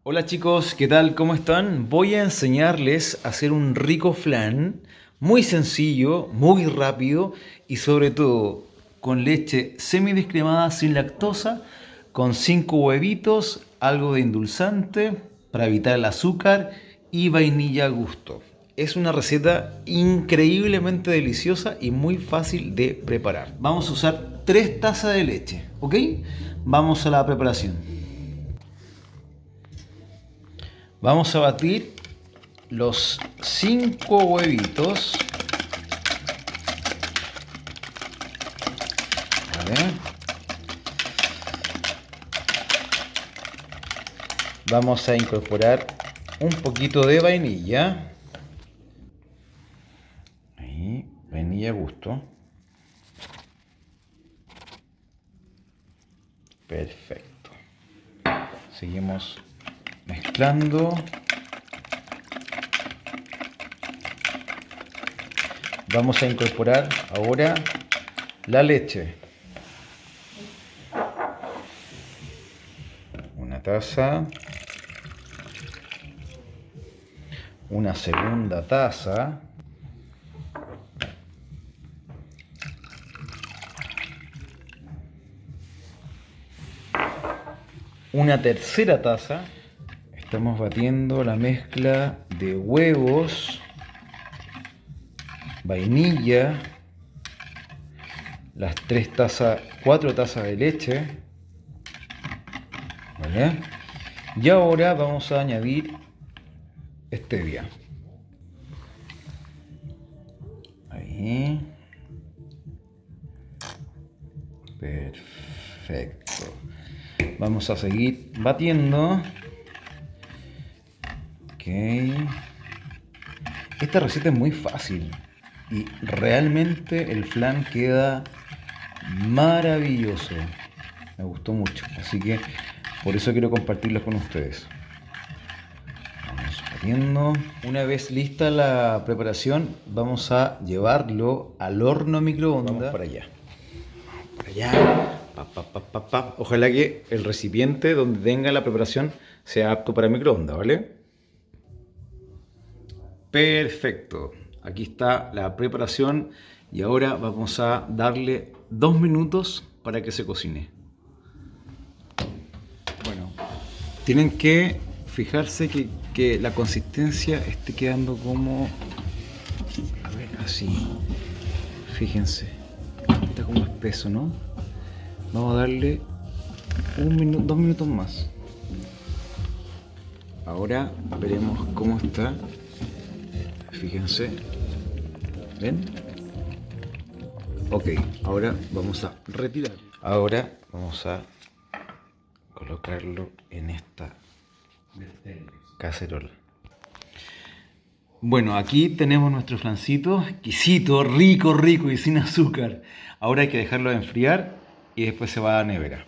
Hola chicos, ¿qué tal? ¿Cómo están? Voy a enseñarles a hacer un rico flan, muy sencillo, muy rápido y sobre todo con leche semidescremada sin lactosa, con 5 huevitos, algo de endulzante para evitar el azúcar y vainilla a gusto. Es una receta increíblemente deliciosa y muy fácil de preparar. Vamos a usar 3 tazas de leche, ¿ok? Vamos a la preparación. Vamos a batir los 5 huevitos. ¿Vale? Vamos a incorporar un poquito de vainilla. Ahí, vainilla a gusto. Perfecto. Seguimos mezclando. Vamos a incorporar ahora la leche. Una taza. Una segunda taza. Una tercera taza. Estamos batiendo la mezcla de huevos, vainilla, las 4 tazas de leche, ¿vale? Y ahora vamos a añadir stevia. Ahí. Perfecto. Vamos a seguir batiendo. Ok. Esta receta es muy fácil y realmente el flan queda maravilloso. Me gustó mucho, así que por eso quiero compartirlo con ustedes. Vamos batiendo. Una vez lista la preparación, vamos a llevarlo al horno microondas. Vamos para allá. Para allá. Ojalá que el recipiente donde tenga la preparación sea apto para microondas, ¿vale? Perfecto. Aquí está la preparación y ahora vamos a darle 2 minutos para que se cocine. Bueno, tienen que fijarse que la consistencia esté quedando como... A ver, así. Fíjense. Está como espeso, ¿no? Vamos a darle 2 minutos más. Ahora veremos cómo está. Fíjense. ¿Ven? Ok, ahora vamos a retirar. Ahora vamos a colocarlo en esta cacerola. Bueno, aquí tenemos nuestro flancito exquisito, rico y sin azúcar. Ahora hay que dejarlo enfriar y después se va a la nevera.